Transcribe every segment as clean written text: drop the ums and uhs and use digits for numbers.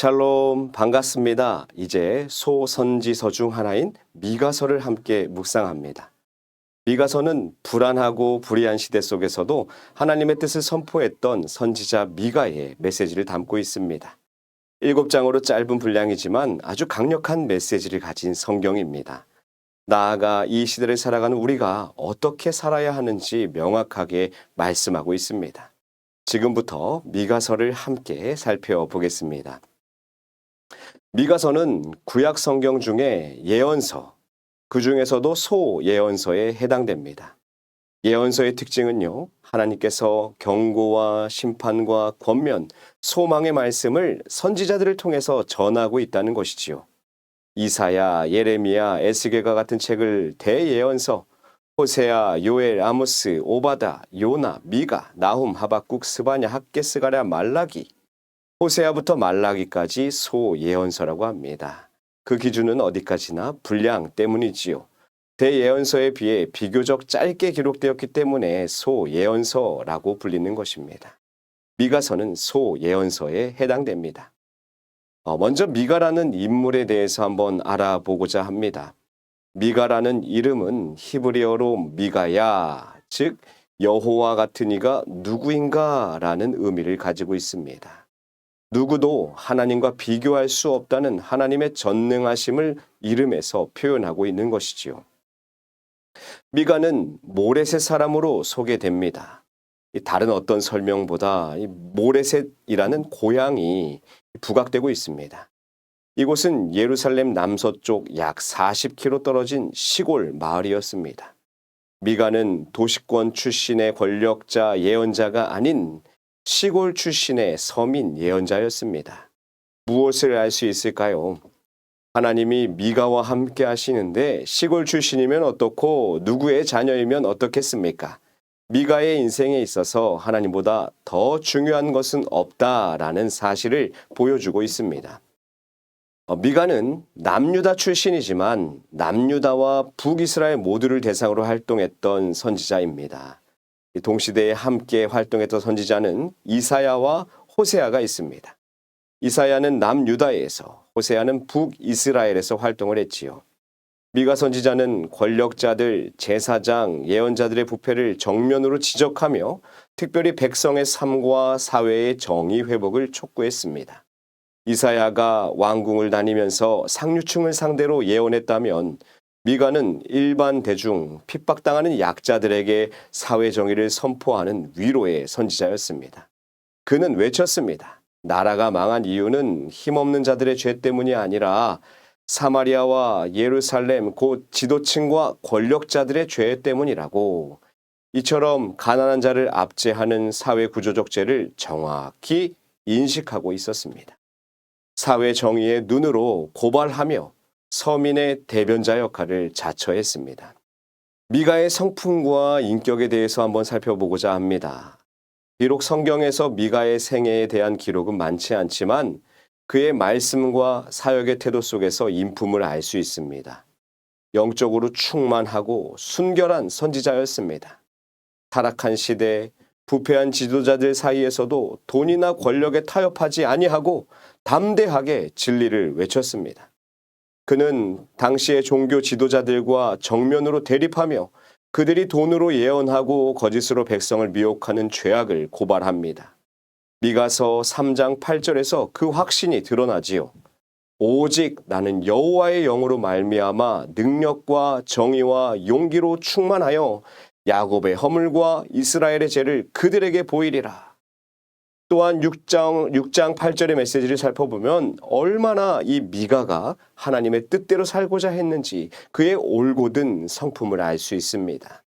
샬롬 반갑습니다. 이제 소선지서 중 하나인 미가서를 함께 묵상합니다. 미가서는 불안하고 불의한 시대 속에서도 하나님의 뜻을 선포했던 선지자 미가의 메시지를 담고 있습니다. 7장으로 짧은 분량이지만 아주 강력한 메시지를 가진 성경입니다. 나아가 이 시대를 살아가는 우리가 어떻게 살아야 하는지 명확하게 말씀하고 있습니다. 지금부터 미가서를 함께 살펴보겠습니다. 미가서는 구약 성경 중에 예언서, 그 중에서도 소예언서에 해당됩니다. 예언서의 특징은요, 하나님께서 경고와 심판과 권면, 소망의 말씀을 선지자들을 통해서 전하고 있다는 것이지요. 이사야, 예레미야, 에스겔과 같은 책을 대예언서, 호세아, 요엘, 아모스, 오바다, 요나, 미가, 나훔, 하박국, 스바냐, 학개, 스가랴, 말라기, 호세아부터 말라기까지 소예언서라고 합니다. 그 기준은 어디까지나 분량 때문이지요. 대예언서에 비해 비교적 짧게 기록되었기 때문에 소예언서라고 불리는 것입니다. 미가서는 소예언서에 해당됩니다. 먼저 미가라는 인물에 대해서 한번 알아보고자 합니다. 미가라는 이름은 히브리어로 미가야, 즉 여호와 같은 이가 누구인가 라는 의미를 가지고 있습니다. 누구도 하나님과 비교할 수 없다는 하나님의 전능하심을 이름에서 표현하고 있는 것이지요. 미가는 모레셋 사람으로 소개됩니다. 다른 어떤 설명보다 모레셋이라는 고향이 부각되고 있습니다. 이곳은 예루살렘 남서쪽 약 40km 떨어진 시골 마을이었습니다. 미가는 도시권 출신의 권력자 예언자가 아닌 시골 출신의 서민 예언자였습니다. 무엇을 알 수 있을까요? 하나님이 미가와 함께 하시는데 시골 출신이면 어떻고 누구의 자녀이면 어떻겠습니까? 미가의 인생에 있어서 하나님보다 더 중요한 것은 없다라는 사실을 보여주고 있습니다. 미가는 남유다 출신이지만 남유다와 북이스라엘 모두를 대상으로 활동했던 선지자입니다. 동시대에 함께 활동했던 선지자는 이사야와 호세아가 있습니다. 이사야는 남유다에서, 호세아는 북이스라엘에서 활동을 했지요. 미가 선지자는 권력자들, 제사장, 예언자들의 부패를 정면으로 지적하며 특별히 백성의 삶과 사회의 정의 회복을 촉구했습니다. 이사야가 왕궁을 다니면서 상류층을 상대로 예언했다면 미가는 일반 대중, 핍박당하는 약자들에게 사회 정의를 선포하는 위로의 선지자였습니다. 그는 외쳤습니다. 나라가 망한 이유는 힘없는 자들의 죄 때문이 아니라 사마리아와 예루살렘 곧 지도층과 권력자들의 죄 때문이라고. 이처럼 가난한 자를 압제하는 사회 구조적 죄를 정확히 인식하고 있었습니다. 사회 정의의 눈으로 고발하며 서민의 대변자 역할을 자처했습니다. 미가의 성품과 인격에 대해서 한번 살펴보고자 합니다. 비록 성경에서 미가의 생애에 대한 기록은 많지 않지만 그의 말씀과 사역의 태도 속에서 인품을 알 수 있습니다. 영적으로 충만하고 순결한 선지자였습니다. 타락한 시대, 부패한 지도자들 사이에서도 돈이나 권력에 타협하지 아니하고 담대하게 진리를 외쳤습니다. 그는 당시의 종교 지도자들과 정면으로 대립하며 그들이 돈으로 예언하고 거짓으로 백성을 미혹하는 죄악을 고발합니다. 미가서 3장 8절에서 그 확신이 드러나지요. 오직 나는 여호와의 영으로 말미암아 능력과 정의와 용기로 충만하여 야곱의 허물과 이스라엘의 죄를 그들에게 보이리라. 또한 6장 8절의 메시지를 살펴보면 얼마나 이 미가가 하나님의 뜻대로 살고자 했는지 그의 올곧은 성품을 알 수 있습니다.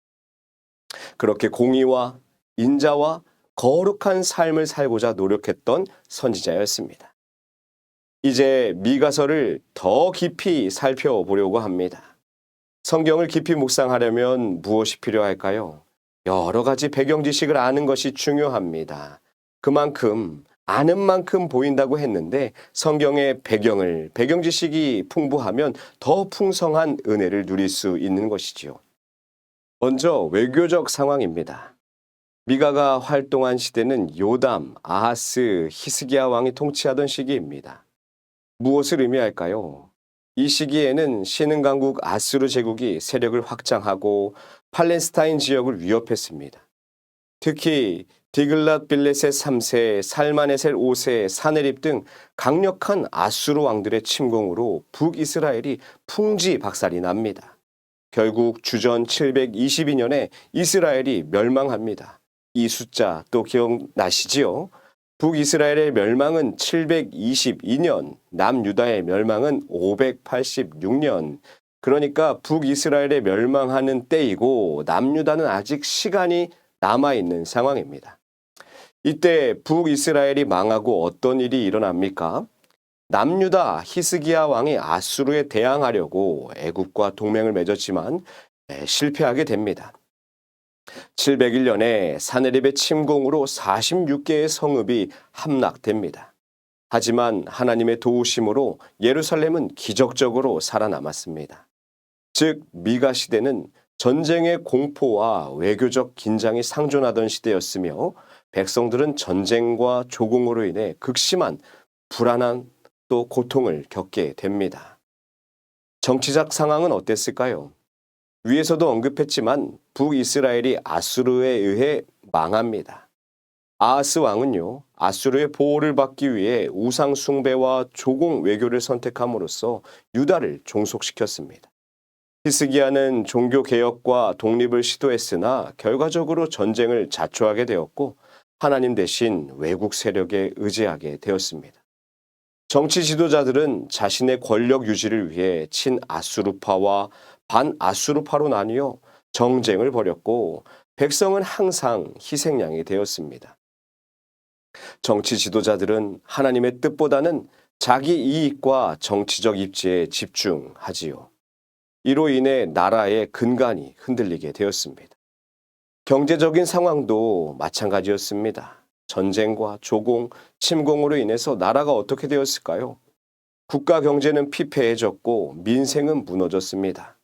그렇게 공의와 인자와 거룩한 삶을 살고자 노력했던 선지자였습니다. 이제 미가서를 더 깊이 살펴보려고 합니다. 성경을 깊이 묵상하려면 무엇이 필요할까요? 여러 가지 배경 지식을 아는 것이 중요합니다. 그만큼 아는 만큼 보인다고 했는데 성경의 배경 지식이 풍부하면 더 풍성한 은혜를 누릴 수 있는 것이지요. 먼저 외교적 상황입니다. 미가가 활동한 시대는 요담, 아하스, 히스기야 왕이 통치하던 시기입니다. 무엇을 의미할까요? 이 시기에는 신흥강국 아수르 제국이 세력을 확장하고 팔레스타인 지역을 위협했습니다. 특히 디글랏 빌레셋 3세, 살마네셀 5세, 사네립 등 강력한 아수르 왕들의 침공으로 북이스라엘이 풍지박살이 납니다. 결국 주전 722년에 이스라엘이 멸망합니다. 이 숫자 또 기억나시지요? 북이스라엘의 멸망은 722년, 남유다의 멸망은 586년. 그러니까 북이스라엘의 멸망하는 때이고 남유다는 아직 시간이 남아있는 상황입니다. 이때 북이스라엘이 망하고 어떤 일이 일어납니까? 남유다 히스기야 왕이 아수르에 대항하려고 애국과 동맹을 맺었지만 실패하게 됩니다. 701년에 사네립의 침공으로 46개의 성읍이 함락됩니다. 하지만 하나님의 도우심으로 예루살렘은 기적적으로 살아남았습니다. 즉 미가 시대는 전쟁의 공포와 외교적 긴장이 상존하던 시대였으며 백성들은 전쟁과 조공으로 인해 극심한 불안한 또 고통을 겪게 됩니다. 정치적 상황은 어땠을까요? 위에서도 언급했지만 북이스라엘이 아수르에 의해 망합니다. 아하스 왕은요, 아수르의 보호를 받기 위해 우상 숭배와 조공 외교를 선택함으로써 유다를 종속시켰습니다. 히스기야는 종교 개혁과 독립을 시도했으나 결과적으로 전쟁을 자초하게 되었고 하나님 대신 외국 세력에 의지하게 되었습니다. 정치 지도자들은 자신의 권력 유지를 위해 친아수르파와 반아수르파로 나뉘어 정쟁을 벌였고 백성은 항상 희생양이 되었습니다. 정치 지도자들은 하나님의 뜻보다는 자기 이익과 정치적 입지에 집중하지요. 이로 인해 나라의 근간이 흔들리게 되었습니다. 경제적인 상황도 마찬가지였습니다. 전쟁과 조공, 침공으로 인해서 나라가 어떻게 되었을까요? 국가 경제는 피폐해졌고 민생은 무너졌습니다.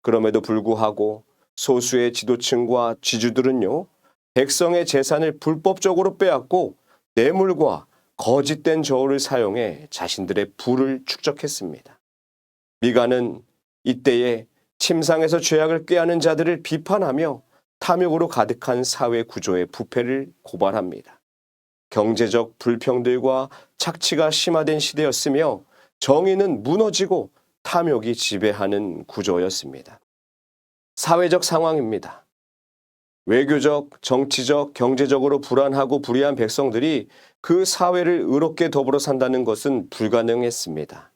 그럼에도 불구하고 소수의 지도층과 지주들은요, 백성의 재산을 불법적으로 빼앗고 뇌물과 거짓된 저울을 사용해 자신들의 부를 축적했습니다. 미가는 이때에 침상에서 죄악을 꾀하는 자들을 비판하며 탐욕으로 가득한 사회 구조의 부패를 고발합니다. 경제적 불평들과 착취가 심화된 시대였으며 정의는 무너지고 탐욕이 지배하는 구조였습니다. 사회적 상황입니다. 외교적, 정치적, 경제적으로 불안하고 불의한 백성들이 그 사회를 의롭게 더불어 산다는 것은 불가능했습니다.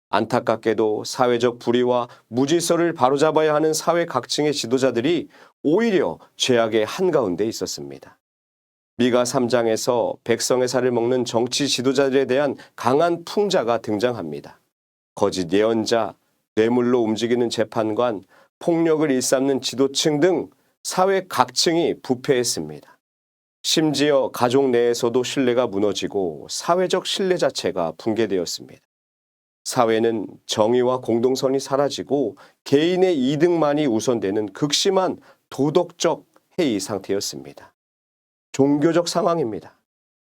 안타깝게도 사회적 불의와 무질서를 바로잡아야 하는 사회 각층의 지도자들이 오히려 죄악의 한가운데 있었습니다. 미가 3장에서 백성의 살을 먹는 정치 지도자들에 대한 강한 풍자가 등장합니다. 거짓 예언자, 뇌물로 움직이는 재판관, 폭력을 일삼는 지도층 등 사회 각층이 부패했습니다. 심지어 가족 내에서도 신뢰가 무너지고 사회적 신뢰 자체가 붕괴되었습니다. 사회는 정의와 공동선이 사라지고 개인의 이득만이 우선되는 극심한 도덕적 해이 상태였습니다. 종교적 상황입니다.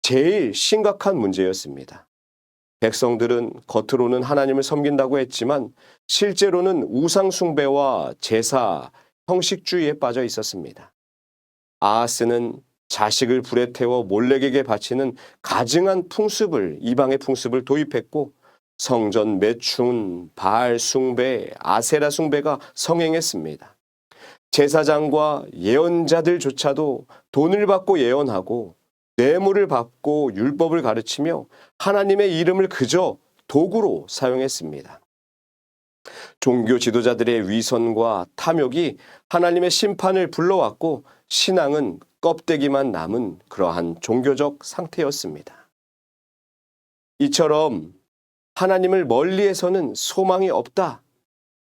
제일 심각한 문제였습니다. 백성들은 겉으로는 하나님을 섬긴다고 했지만 실제로는 우상 숭배와 제사, 형식주의에 빠져 있었습니다. 아하스는 자식을 불에 태워 몰렉에게 바치는 가증한 풍습을, 이방의 풍습을 도입했고 성전 매춘, 바알 숭배, 아세라 숭배가 성행했습니다. 제사장과 예언자들조차도 돈을 받고 예언하고 뇌물을 받고 율법을 가르치며 하나님의 이름을 그저 도구로 사용했습니다. 종교 지도자들의 위선과 탐욕이 하나님의 심판을 불러왔고 신앙은 껍데기만 남은 그러한 종교적 상태였습니다. 이처럼 하나님을 멀리해서는 소망이 없다.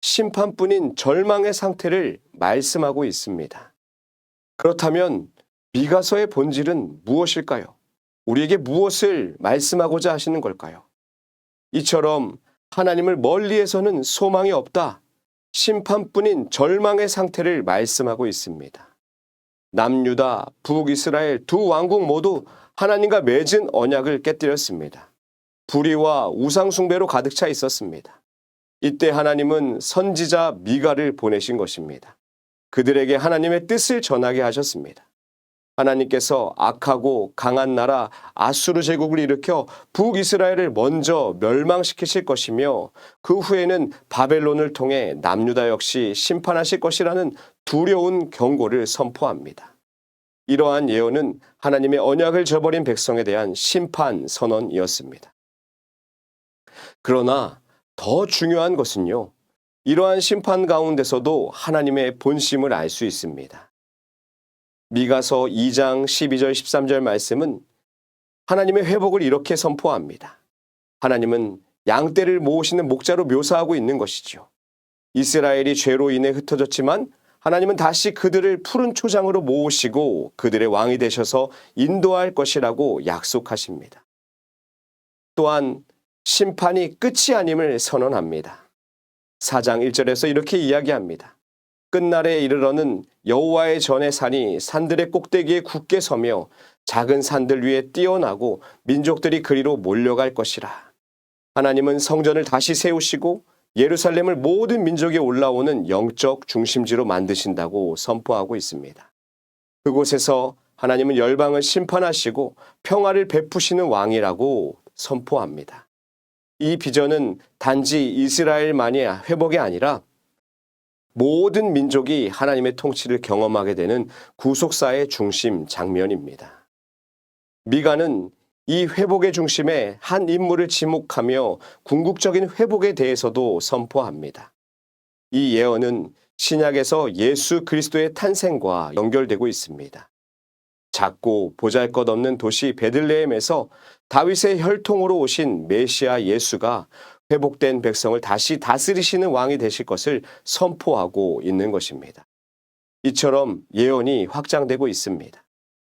심판뿐인 절망의 상태를 말씀하고 있습니다. 그렇다면 미가서의 본질은 무엇일까요? 우리에게 무엇을 말씀하고자 하시는 걸까요? 이처럼 하나님을 멀리해서는 소망이 없다. 심판뿐인 절망의 상태를 말씀하고 있습니다. 남유다, 북이스라엘 두 왕국 모두 하나님과 맺은 언약을 깨뜨렸습니다. 불의와 우상숭배로 가득 차 있었습니다. 이때 하나님은 선지자 미가를 보내신 것입니다. 그들에게 하나님의 뜻을 전하게 하셨습니다. 하나님께서 악하고 강한 나라 아수르 제국을 일으켜 북이스라엘을 먼저 멸망시키실 것이며 그 후에는 바벨론을 통해 남유다 역시 심판하실 것이라는 두려운 경고를 선포합니다. 이러한 예언은 하나님의 언약을 저버린 백성에 대한 심판 선언이었습니다. 그러나 더 중요한 것은요, 이러한 심판 가운데서도 하나님의 본심을 알 수 있습니다. 미가서 2장 12절 13절 말씀은 하나님의 회복을 이렇게 선포합니다. 하나님은 양떼를 모으시는 목자로 묘사하고 있는 것이죠. 이스라엘이 죄로 인해 흩어졌지만 하나님은 다시 그들을 푸른 초장으로 모으시고 그들의 왕이 되셔서 인도할 것이라고 약속하십니다. 또한 심판이 끝이 아님을 선언합니다. 4장 1절에서 이렇게 이야기합니다. 끝날에 이르러는 여호와의 전의 산이 산들의 꼭대기에 굳게 서며 작은 산들 위에 뛰어나고 민족들이 그리로 몰려갈 것이라. 하나님은 성전을 다시 세우시고 예루살렘을 모든 민족이 올라오는 영적 중심지로 만드신다고 선포하고 있습니다. 그곳에서 하나님은 열방을 심판하시고 평화를 베푸시는 왕이라고 선포합니다. 이 비전은 단지 이스라엘만의 회복이 아니라 모든 민족이 하나님의 통치를 경험하게 되는 구속사의 중심 장면입니다. 미가는 이 회복의 중심에 한 인물을 지목하며 궁극적인 회복에 대해서도 선포합니다. 이 예언은 신약에서 예수 그리스도의 탄생과 연결되고 있습니다. 작고 보잘것없는 도시 베들레헴에서 다윗의 혈통으로 오신 메시아 예수가 회복된 백성을 다시 다스리시는 왕이 되실 것을 선포하고 있는 것입니다. 이처럼 예언이 확장되고 있습니다.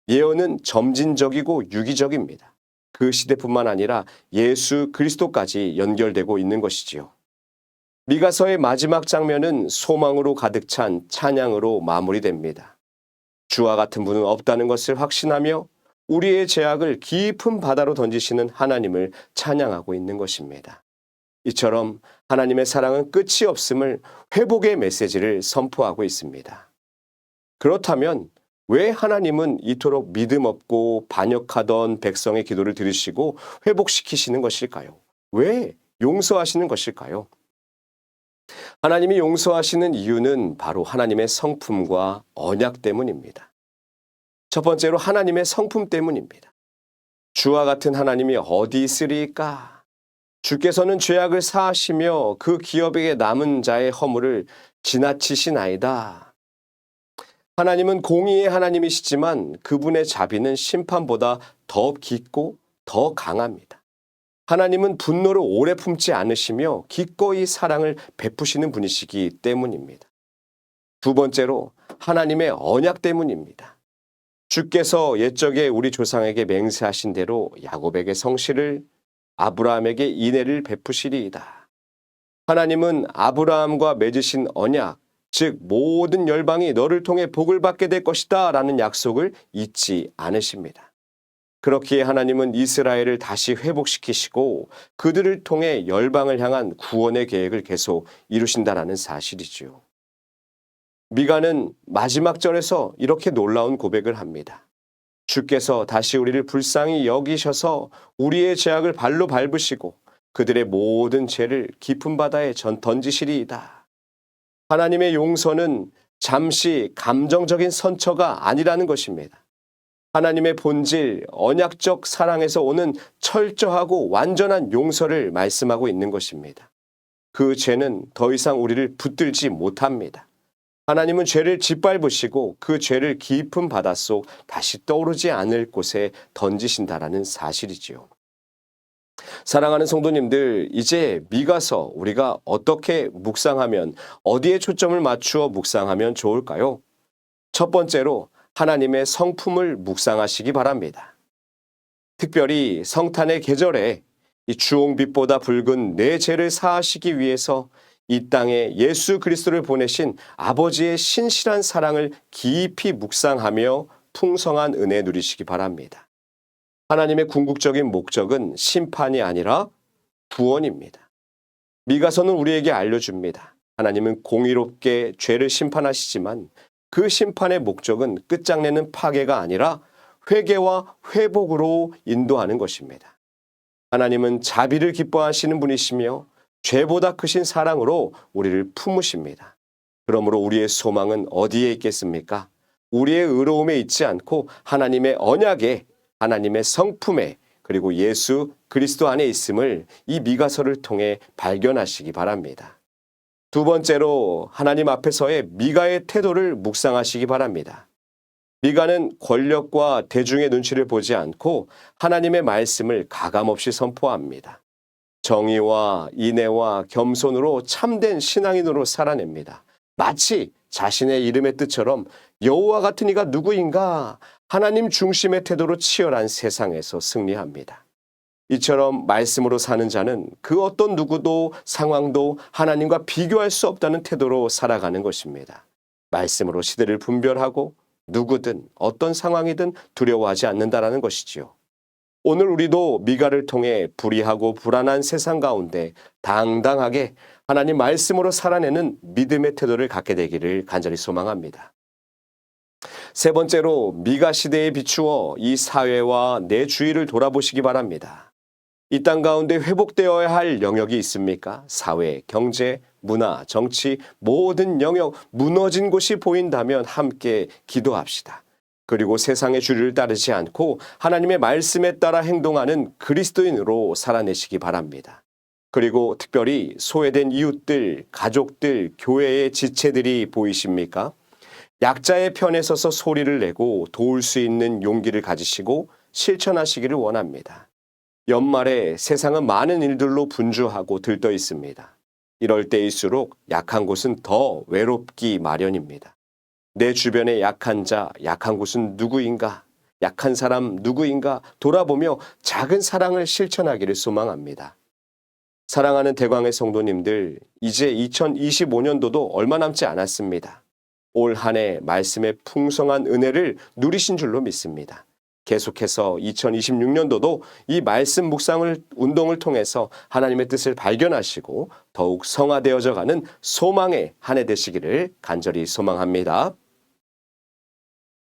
예언은 점진적이고 유기적입니다. 그 시대뿐만 아니라 예수 그리스도까지 연결되고 있는 것이지요. 미가서의 마지막 장면은 소망으로 가득 찬 찬양으로 마무리됩니다. 주와 같은 분은 없다는 것을 확신하며 우리의 죄악을 깊은 바다로 던지시는 하나님을 찬양하고 있는 것입니다. 이처럼 하나님의 사랑은 끝이 없음을 회복의 메시지를 선포하고 있습니다. 그렇다면 왜 하나님은 이토록 믿음 없고 반역하던 백성의 기도를 들으시고 회복시키시는 것일까요? 왜 용서하시는 것일까요? 하나님이 용서하시는 이유는 바로 하나님의 성품과 언약 때문입니다. 첫 번째로 하나님의 성품 때문입니다. 주와 같은 하나님이 어디 있으리까? 주께서는 죄악을 사하시며 그 기업에게 남은 자의 허물을 지나치시나이다. 하나님은 공의의 하나님이시지만 그분의 자비는 심판보다 더 깊고 더 강합니다. 하나님은 분노를 오래 품지 않으시며 기꺼이 사랑을 베푸시는 분이시기 때문입니다. 두 번째로 하나님의 언약 때문입니다. 주께서 옛적에 우리 조상에게 맹세하신 대로 야곱에게 성실을 아브라함에게 인애를 베푸시리이다. 하나님은 아브라함과 맺으신 언약, 즉 모든 열방이 너를 통해 복을 받게 될 것이다 라는 약속을 잊지 않으십니다. 그렇기에 하나님은 이스라엘을 다시 회복시키시고 그들을 통해 열방을 향한 구원의 계획을 계속 이루신다라는 사실이지요. 미가는 마지막 절에서 이렇게 놀라운 고백을 합니다. 주께서 다시 우리를 불쌍히 여기셔서 우리의 죄악을 발로 밟으시고 그들의 모든 죄를 깊은 바다에 던지시리이다. 하나님의 용서는 잠시 감정적인 선처가 아니라는 것입니다. 하나님의 본질, 언약적 사랑에서 오는 철저하고 완전한 용서를 말씀하고 있는 것입니다. 그 죄는 더 이상 우리를 붙들지 못합니다. 하나님은 죄를 짓밟으시고 그 죄를 깊은 바닷속 다시 떠오르지 않을 곳에 던지신다라는 사실이지요. 사랑하는 성도님들, 이제 미가서 우리가 어떻게 묵상하면, 어디에 초점을 맞추어 묵상하면 좋을까요? 첫 번째로 하나님의 성품을 묵상하시기 바랍니다. 특별히 성탄의 계절에 이 주홍빛보다 붉은 내 죄를 사하시기 위해서 이 땅에 예수 그리스도를 보내신 아버지의 신실한 사랑을 깊이 묵상하며 풍성한 은혜 누리시기 바랍니다. 하나님의 궁극적인 목적은 심판이 아니라 구원입니다. 미가서는 우리에게 알려줍니다. 하나님은 공의롭게 죄를 심판하시지만 그 심판의 목적은 끝장내는 파괴가 아니라 회개와 회복으로 인도하는 것입니다. 하나님은 자비를 기뻐하시는 분이시며 죄보다 크신 사랑으로 우리를 품으십니다. 그러므로 우리의 소망은 어디에 있겠습니까? 우리의 의로움에 있지 않고 하나님의 언약에, 하나님의 성품에, 그리고 예수 그리스도 안에 있음을 이 미가서를 통해 발견하시기 바랍니다. 두 번째로 하나님 앞에서의 미가의 태도를 묵상하시기 바랍니다. 미가는 권력과 대중의 눈치를 보지 않고 하나님의 말씀을 가감없이 선포합니다. 정의와 인애와 겸손으로 참된 신앙인으로 살아냅니다. 마치 자신의 이름의 뜻처럼 여호와 같은 이가 누구인가? 하나님 중심의 태도로 치열한 세상에서 승리합니다. 이처럼 말씀으로 사는 자는 그 어떤 누구도 상황도 하나님과 비교할 수 없다는 태도로 살아가는 것입니다. 말씀으로 시대를 분별하고 누구든 어떤 상황이든 두려워하지 않는다라는 것이지요. 오늘 우리도 미가를 통해 불의하고 불안한 세상 가운데 당당하게 하나님 말씀으로 살아내는 믿음의 태도를 갖게 되기를 간절히 소망합니다. 세 번째로 미가 시대에 비추어 이 사회와 내 주위를 돌아보시기 바랍니다. 이 땅 가운데 회복되어야 할 영역이 있습니까? 사회, 경제, 문화, 정치, 모든 영역 무너진 곳이 보인다면 함께 기도합시다. 그리고 세상의 주류를 따르지 않고 하나님의 말씀에 따라 행동하는 그리스도인으로 살아내시기 바랍니다. 그리고 특별히 소외된 이웃들, 가족들, 교회의 지체들이 보이십니까? 약자의 편에 서서 소리를 내고 도울 수 있는 용기를 가지시고 실천하시기를 원합니다. 연말에 세상은 많은 일들로 분주하고 들떠 있습니다. 이럴 때일수록 약한 곳은 더 외롭기 마련입니다. 내 주변의 약한 자, 약한 곳은 누구인가? 약한 사람 누구인가? 돌아보며 작은 사랑을 실천하기를 소망합니다. 사랑하는 대광의 성도님들, 이제 2025년도도 얼마 남지 않았습니다. 올 한 해 말씀의 풍성한 은혜를 누리신 줄로 믿습니다. 계속해서 2026년도도 이 말씀 묵상을 운동을 통해서 하나님의 뜻을 발견하시고 더욱 성화되어져 가는 소망의 한 해 되시기를 간절히 소망합니다.